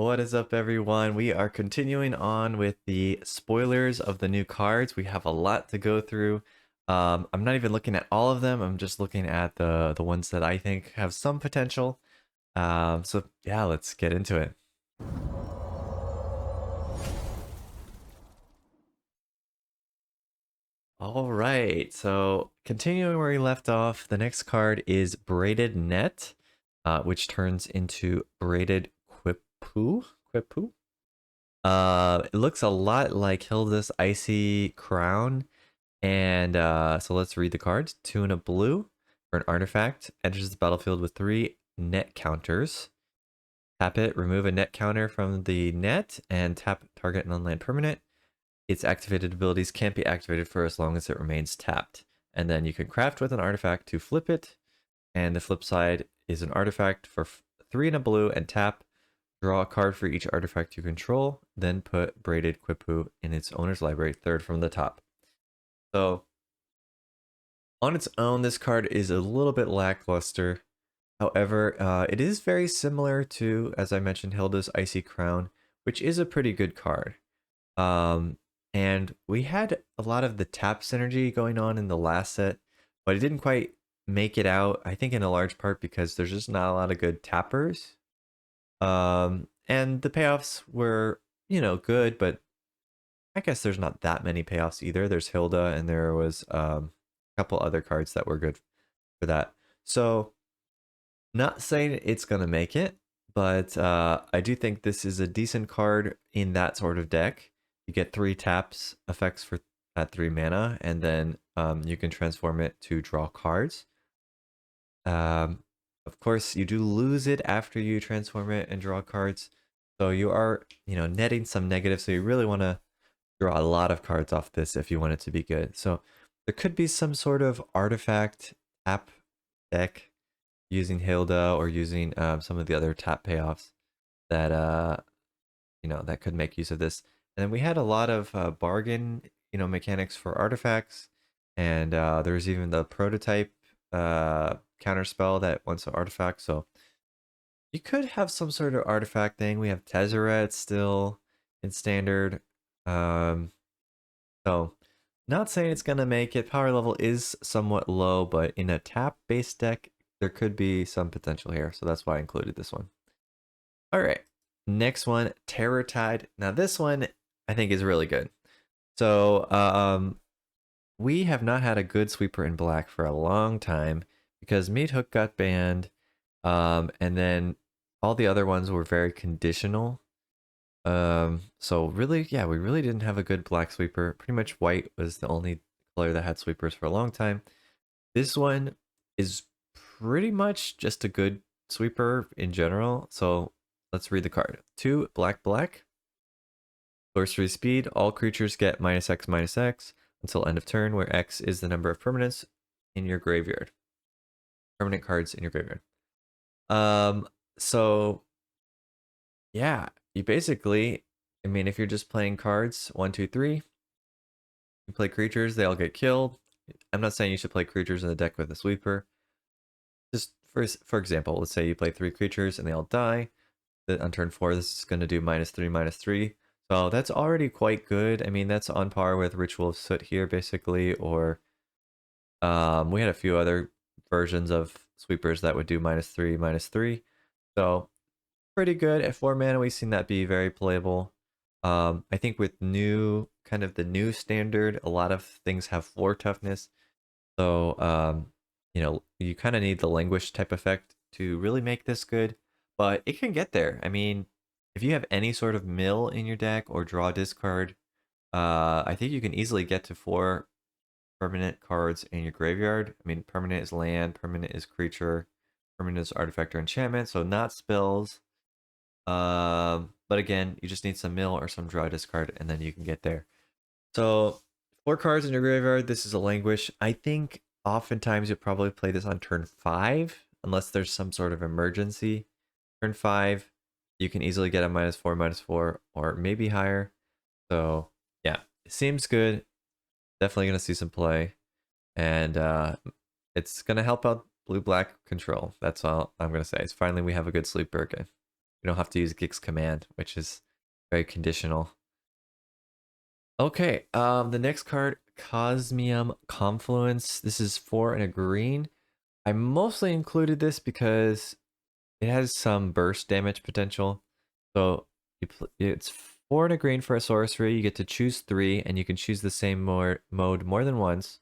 What is up, everyone? We are continuing on with the spoilers of the new cards. We have a lot to go through. I'm not even looking at all of them. I'm just looking at the ones that I think have some potential. So yeah, let's get into it. All right, so continuing where we left off, the next card is Braided Net, which turns into Braided Quipu. Quipu? It looks a lot like Hilda's Icy Crown. And so let's read the cards. 2 and a blue for an artifact. Enters the battlefield with 3 net counters. Tap it, remove a net counter from the net, and tap target non-land permanent. Its activated abilities can't be activated for as long as it remains tapped. And then you can craft with an artifact to flip it. And the flip side is an artifact for 3 and a blue and tap. Draw a card for each artifact you control, then put Braided Quipu in its owner's library, third from the top. So, on its own, this card is a little bit lackluster. However, it is very similar to, as I mentioned, Hilda's Icy Crown, which is a pretty good card. And we had a lot of the tap synergy going on in the last set, but it didn't quite make it out, I think in a large part because there's just not a lot of good tappers. And the payoffs were, good, but I guess there's not that many payoffs either. There's Hilda, and there was a couple other cards that were good for that. So, not saying it's gonna make it, but I do think this is a decent card in that sort of deck. You get 3 taps effects for at 3 mana, and then you can transform it to draw cards. Of course, you do lose it after you transform it and draw cards. So you are, netting some negatives. So you really want to draw a lot of cards off this if you want it to be good. So there could be some sort of artifact tap deck using Hilda or using some of the other tap payoffs that that could make use of this. And then we had a lot of bargain, mechanics for artifacts, and there's even the prototype counterspell that wants an artifact. So you could have some sort of artifact thing. We have Tezzeret still in standard. So not saying it's gonna make it. Power level is somewhat low, but in a tap-based deck, there could be some potential here. So that's why I included this one. All right, next one, Terror Tide. Now this one I think is really good. So we have not had a good sweeper in black for a long time because Meat Hook got banned, and then all the other ones were very conditional. So really, yeah, we really didn't have a good black sweeper. Pretty much white was the only color that had sweepers for a long time. This one is pretty much just a good sweeper in general. So let's read the card. 2 black black. Sorcery speed. All creatures get -X/-X until end of turn, where X is the number of permanents in your graveyard. Permanent cards in your graveyard. So yeah, you basically, I mean, if you're just playing cards, 1, 2, 3, you play creatures, they all get killed. I'm not saying you should play creatures in the deck with a sweeper. Just for example, let's say you play 3 creatures and they all die. Then on turn 4, this is going to do -3/-3. So that's already quite good. I mean, that's on par with Ritual of Soot here, basically, or we had a few other versions of sweepers that would do -3/-3. So pretty good. At 4 mana, we've seen that be very playable. I think with the new standard, a lot of things have 4 toughness. So, you kind of need the Languish type effect to really make this good, but it can get there. I mean, if you have any sort of mill in your deck or draw discard, I think you can easily get to 4 permanent cards in your graveyard. I mean, permanent is land, permanent is creature, permanent is artifact or enchantment, so not spells. But again, you just need some mill or some draw discard, and then you can get there. So 4 cards in your graveyard. This is a Languish. I think oftentimes you'll probably play this on turn 5, unless there's some sort of emergency. Turn 5, you can easily get a -4/-4, or maybe higher. So yeah, it seems good. Definitely gonna see some play, and it's gonna help out blue-black control. That's all I'm gonna say. It's finally we have a good sleeper again. You don't have to use Gix command, which is very conditional. Okay, the next card, Cosmium Confluence. This is 4 and a green. I mostly included this because it has some burst damage potential. So it's 4 and a green for a sorcery. You get to choose 3, and you can choose the same mode more than once.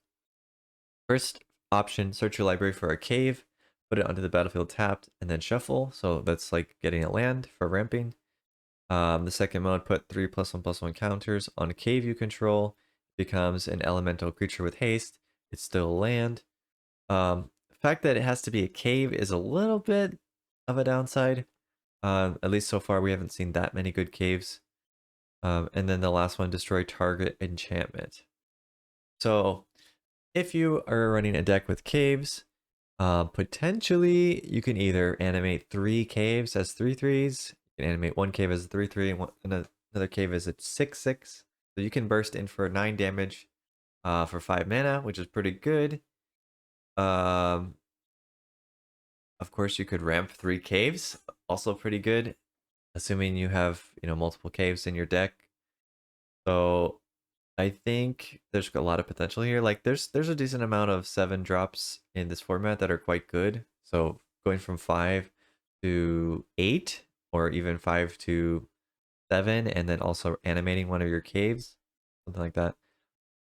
First option, search your library for a cave, put it onto the battlefield tapped, and then shuffle. So that's like getting a land for ramping. The second mode, put 3+1/+1 counters on a cave you control. Becomes an elemental creature with haste. It's still a land. The fact that it has to be a cave is a little bit of a downside. At least so far, we haven't seen that many good caves. And then the last one, destroy target enchantment. So if you are running a deck with caves, potentially you can either animate 3 caves as 3/3s. You can animate 1 cave as a 3/3 and another cave as a 6/6. So you can burst in for 9 damage for 5 mana, which is pretty good. Of course, you could ramp 3 caves, also pretty good, assuming you have multiple caves in your deck. So I think there's a lot of potential here. Like there's a decent amount of 7 drops in this format that are quite good. So going from 5 to 8, or even 5 to 7, and then also animating one of your caves, something like that.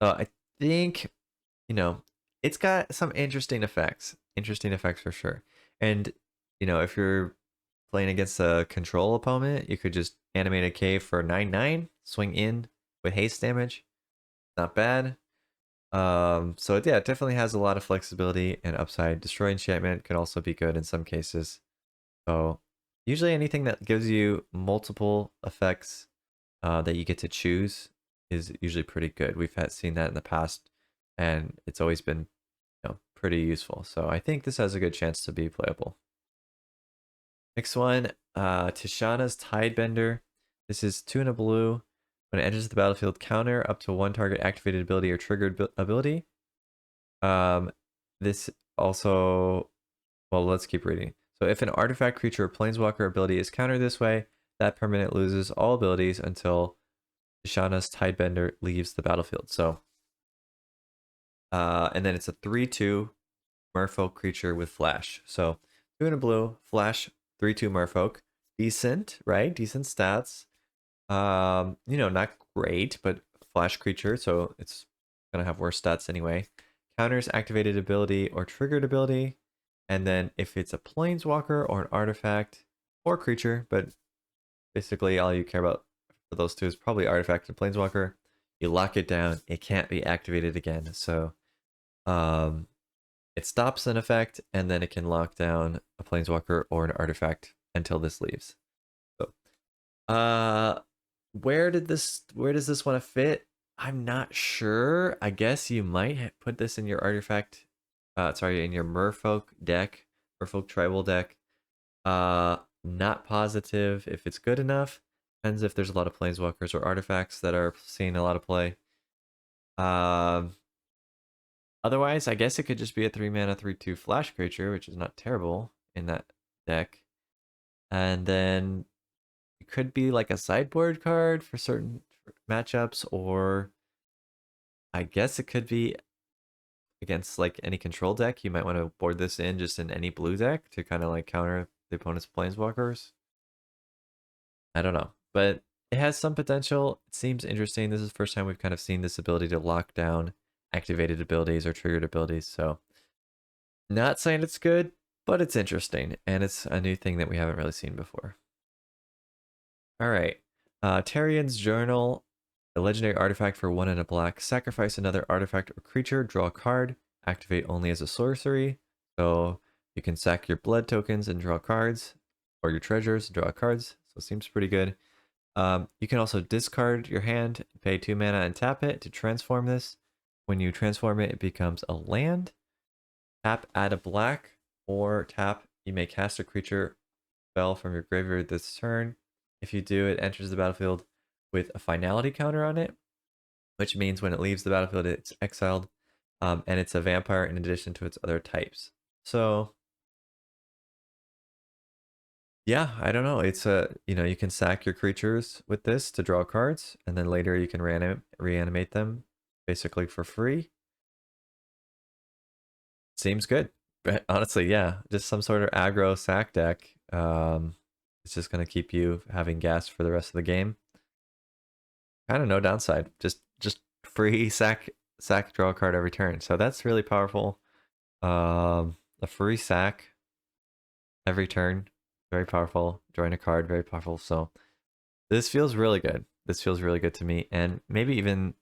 I think it's got some interesting effects. Interesting effects for sure. And if you're playing against a control opponent, you could just animate a cave for 9/9, swing in with haste damage. Not bad. So yeah, it definitely has a lot of flexibility and upside. Destroy enchantment could also be good in some cases. So usually anything that gives you multiple effects that you get to choose is usually pretty good. We've seen that in the past, and it's always been pretty useful. So I think this has a good chance to be playable. Next one, Tishana's Tidebender. This is 2 and a blue. When it enters the battlefield, counter up to 1 target activated ability or triggered ability. This also, well, let's keep reading. So if an artifact, creature, or planeswalker ability is countered this way, that permanent loses all abilities until Tishana's Tidebender leaves the battlefield. So, and then it's a 3/2 merfolk creature with flash. So 2 and a blue, flash, 3/2 merfolk. Decent, right? Decent stats. Not great, but flash creature, so it's gonna have worse stats anyway. Counters activated ability or triggered ability, and then if it's a planeswalker or an artifact or creature, but basically all you care about for those two is probably artifact and planeswalker, you lock it down. It can't be activated again. So it stops an effect, and then it can lock down a planeswalker or an artifact until this leaves. So where does this want to fit? I'm not sure. I guess you might put this in your artifact, in your merfolk deck, merfolk tribal deck. Not positive if it's good enough. Depends if there's a lot of planeswalkers or artifacts that are seeing a lot of play. Otherwise, I guess it could just be a 3 mana 3/2 flash creature, which is not terrible in that deck. And then it could be like a sideboard card for certain matchups, or I guess it could be against like any control deck. You might want to board this in just in any blue deck to kind of like counter the opponent's planeswalkers. I don't know, but it has some potential. It seems interesting. This is the first time we've kind of seen this ability to lock down activated abilities or triggered abilities. So not saying it's good, but it's interesting, and it's a new thing that we haven't really seen before. All right. Tarian's Journal, a legendary artifact for 1 and a black. Sacrifice another artifact or creature, draw a card, activate only as a sorcery. So you can sack your blood tokens and draw cards, or your treasures, draw cards. So it seems pretty good. You can also discard your hand, pay 2 mana and tap it to transform this. When you transform it, it becomes a land. Tap, add a black, or tap, you may cast a creature spell from your graveyard this turn. If you do, it enters the battlefield with a finality counter on it, which means when it leaves the battlefield, it's exiled, and it's a vampire in addition to its other types. So Yeah, I don't know. It's a, you can sack your creatures with this to draw cards, and then later you can reanimate them basically for free. Seems good. But honestly, yeah, just some sort of aggro sack deck. It's just gonna keep you having gas for the rest of the game. Kind of no downside. Just free sack draw a card every turn. So that's really powerful. A free sack every turn, very powerful. Drawing a card, very powerful. So this feels really good. This feels really good to me, and maybe even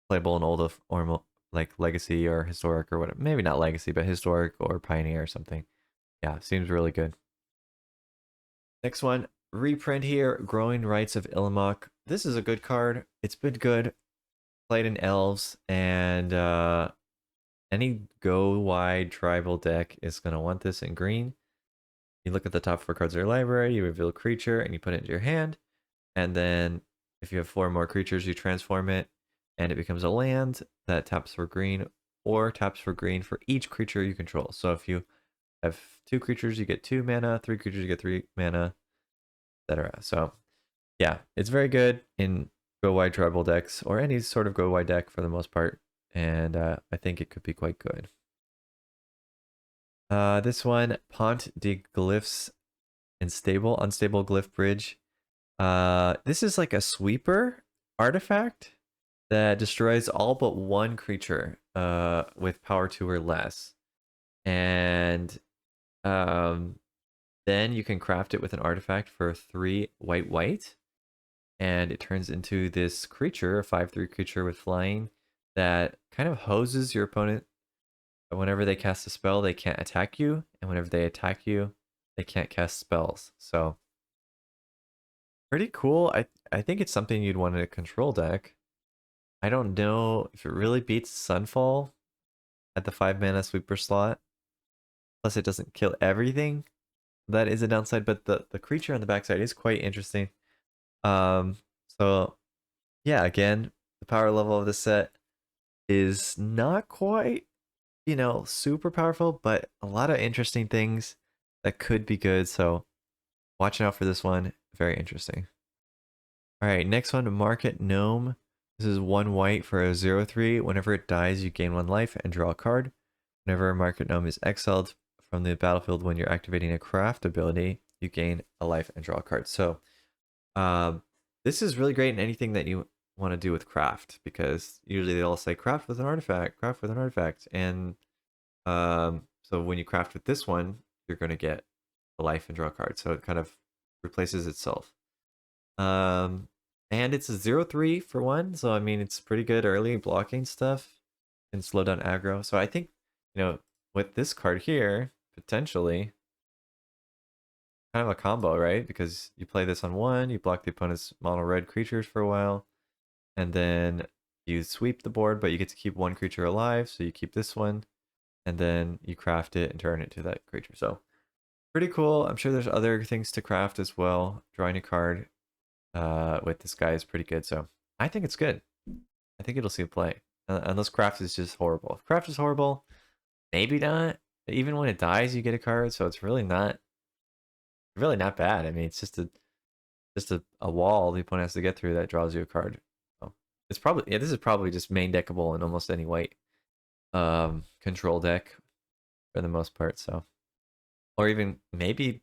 playable in old or like legacy or historic or whatever. Maybe not legacy, but historic or pioneer or something. Yeah, seems really good. Next one, reprint here, Growing Rights of Illimok. This is a good card. It's been good. Played in elves, and any go wide tribal deck is gonna want this in green. You look at the top 4 cards of your library, you reveal a creature, and you put it into your hand. And then if you have 4 more creatures, you transform it, and it becomes a land that taps for green or taps for green for each creature you control. So if you have 2 creatures, you get 2 mana, 3 creatures, you get 3 mana, etc. So yeah, it's very good in go wide tribal decks or any sort of go wide deck for the most part, and I think it could be quite good. This one, Pont de Glyphs Unstable Glyph Bridge. This is like a sweeper artifact that destroys all but 1 creature with power 2 or less. And then you can craft it with an artifact for 3 white. And it turns into this creature, a 5/3 creature with flying, that kind of hoses your opponent. Whenever they cast a spell, they can't attack you. And whenever they attack you, they can't cast spells. So pretty cool. I think it's something you'd want in a control deck. I don't know if it really beats Sunfall at the 5 mana sweeper slot. Plus, it doesn't kill everything. That is a downside, but the creature on the backside is quite interesting. So yeah, again, the power level of the set is not quite, super powerful, but a lot of interesting things that could be good. So watching out for this one. Very interesting. All right, next one, Market Gnome. This is 1 white for a 0/3. Whenever it dies, you gain 1 life and draw a card. Whenever a Market Gnome is exiled from the battlefield when you're activating a craft ability, you gain a life and draw a card. So um, this is really great in anything that you want to do with craft, because usually they'll say craft with an artifact, craft with an artifact. And so when you craft with this one, you're going to get a life and draw a card. So it kind of replaces itself. And it's a 0/3 for 1, so I mean it's pretty good early blocking stuff and slow down aggro. So I think, with this card here, potentially kind of a combo, right? Because you play this on 1, you block the opponent's mono red creatures for a while, and then you sweep the board, but you get to keep 1 creature alive, so you keep this one, and then you craft it and turn it to that creature. So pretty cool. I'm sure there's other things to craft as well. Drawing a card with this guy is pretty good. So I think it's good. I think it'll see play. Unless craft is just horrible. If craft is horrible, maybe not. Even when it dies, you get a card, so it's really not bad. I mean, it's just a wall the opponent has to get through that draws you a card. So it's probably, yeah, this is probably just main deckable in almost any white control deck for the most part. So, or even maybe,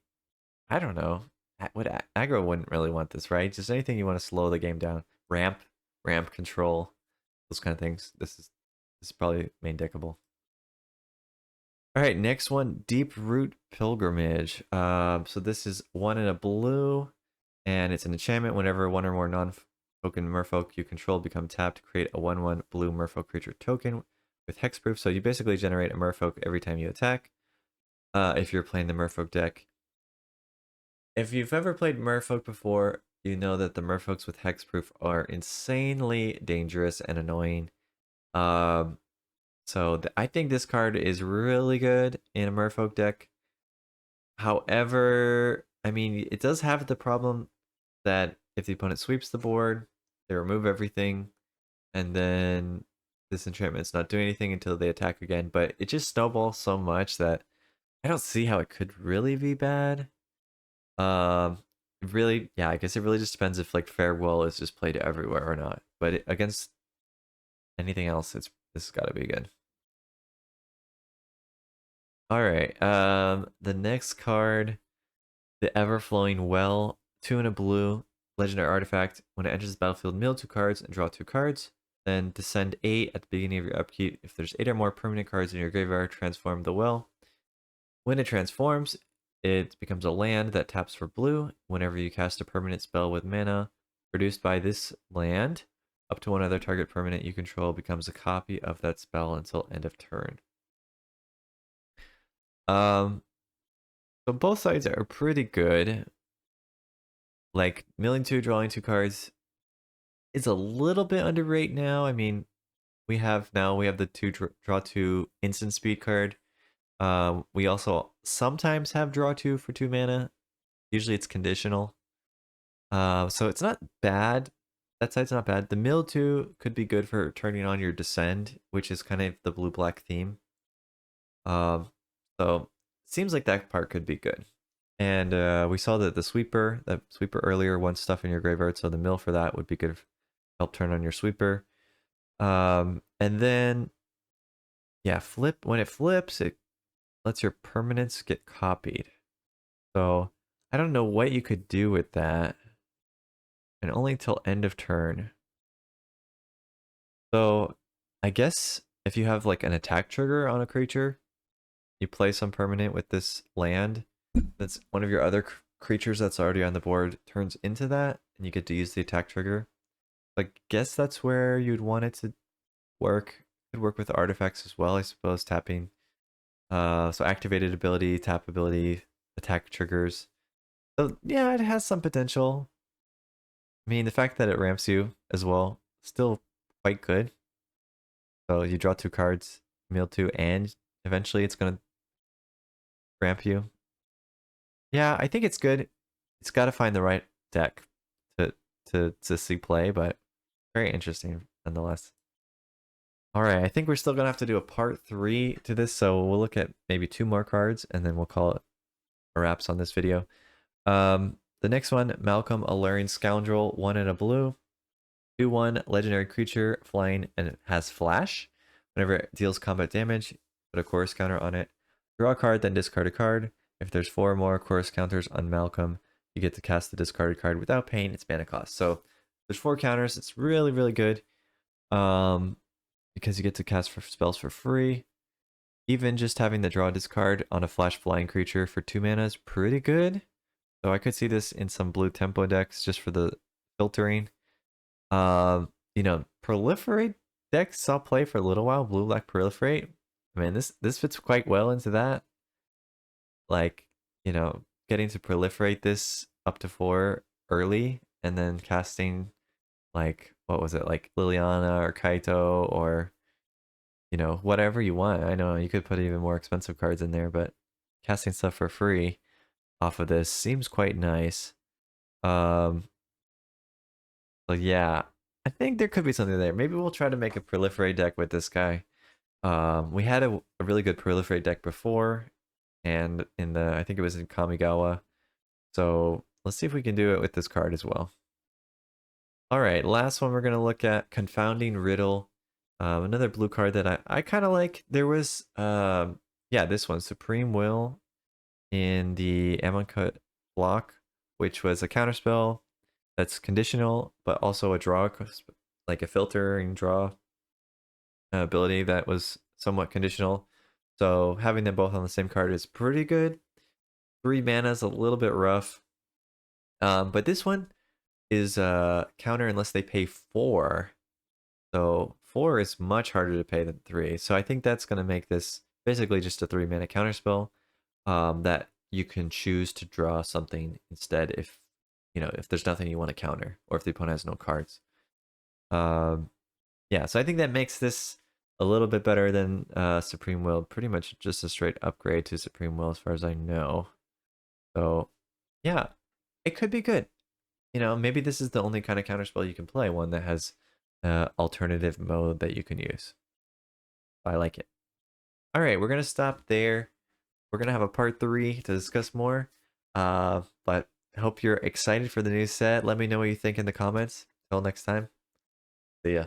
I don't know. What aggro wouldn't really want this, right? Just anything you want to slow the game down. Ramp control, those kind of things. This is probably main deckable. All right, next one, Deep Root Pilgrimage. So this is 1 in a blue, and it's an enchantment. Whenever 1 or more non-token merfolk you control become tapped, create a 1/1 blue merfolk creature token with hexproof. So you basically generate a merfolk every time you attack. If you're playing the merfolk deck. If you've ever played merfolk before, you know that the merfolks with hexproof are insanely dangerous and annoying. Um, so I think this card is really good in a merfolk deck. However, I mean, it does have the problem that if the opponent sweeps the board, they remove everything, and then this enchantment's not doing anything until they attack again. But it just snowballs so much that I don't see how it could really be bad. Um, really, yeah, I guess it really just depends if like Farewell is just played everywhere or not. But against anything else, this has got to be good. All right. The next card, the Everflowing Well, 2 and a blue, legendary artifact. When it enters the battlefield, mill 2 cards and draw 2 cards. Then descend 8 at the beginning of your upkeep. If there's 8 or more permanent cards in your graveyard, transform the well. When it transforms, it becomes a land that taps for blue. Whenever you cast a permanent spell with mana produced by this land, up to one other target permanent you control becomes a copy of that spell until end of turn. Um, so both sides are pretty good. Like milling 2, drawing 2 cards is a little bit underrated now. I mean, we have the 2 draw 2 instant speed card. We also sometimes have draw 2 for 2 mana. Usually it's conditional. So it's not bad. That side's not bad. The mill 2 could be good for turning on your descend, which is kind of the blue-black theme. So seems like that part could be good. And we saw that the sweeper earlier wants stuff in your graveyard, so the mill for that would be good. Help turn on your sweeper. And then yeah, when it flips, it lets your permanents get copied. So I don't know what you could do with that. And only till end of turn. So I guess if you have like an attack trigger on a creature, you play some permanent with this land. That's one of your other creatures that's already on the board turns into that, and you get to use the attack trigger. I guess that's where you'd want it to work. It could work with artifacts as well, I suppose. Tapping. So activated ability, tap ability, attack triggers. So yeah, it has some potential. I mean, the fact that it ramps you as well, still quite good. So you draw 2 cards, mill 2, and eventually it's gonna ramp you. Yeah, I think it's good. It's got to find the right deck to to see play, but very interesting nonetheless. All right, I think we're still gonna have to do a part 3 to this, so we'll look at maybe 2 more cards and then we'll call it a wraps on this video. The next one, Malcolm, Alluring Scoundrel, 1 and a blue. 2/1 legendary creature, flying, and it has flash. Whenever it deals combat damage, put a chorus counter on it. Draw a card, then discard a card. If there's 4 or more chorus counters on Malcolm, you get to cast the discarded card without paying its mana cost. So there's 4 counters. It's really, really good. Because you get to cast spells for free. Even just having the draw discard on a flash flying creature for 2 mana is pretty good. So I could see this in some blue tempo decks just for the filtering. Proliferate decks saw play for a little while. Blue black proliferate. I mean, this fits quite well into that. Like, getting to proliferate this up to 4 early, and then casting like what was it, like Liliana or Kaito or whatever you want. I know you could put even more expensive cards in there, but casting stuff for free off of this seems quite nice. So yeah, I think there could be something there. Maybe we'll try to make a proliferate deck with this guy. We had a really good proliferate deck before, and I think it was in Kamigawa. So let's see if we can do it with this card as well. All right, last one we're gonna look at, Confounding Riddle. Another blue card that I kind of like. There was this one, Supreme Will, in the Amonkhet block, which was a counterspell that's conditional, but also a draw, like a filtering draw ability that was somewhat conditional. So having them both on the same card is pretty good. 3 mana is a little bit rough. But this one is counter unless they pay 4. So 4 is much harder to pay than 3. So I think that's going to make this basically just a 3 mana counterspell that you can choose to draw something instead if there's nothing you want to counter, or if the opponent has no cards. Yeah, so I think that makes this a little bit better than Supreme Will. Pretty much just a straight upgrade to Supreme Will as far as I know. So yeah, it could be good. Maybe this is the only kind of counterspell you can play, one that has alternative mode that you can use. I like it. All right, we're going to stop there. We're going to have a part 3 to discuss more. But I hope you're excited for the new set. Let me know what you think in the comments. Till next time, see ya.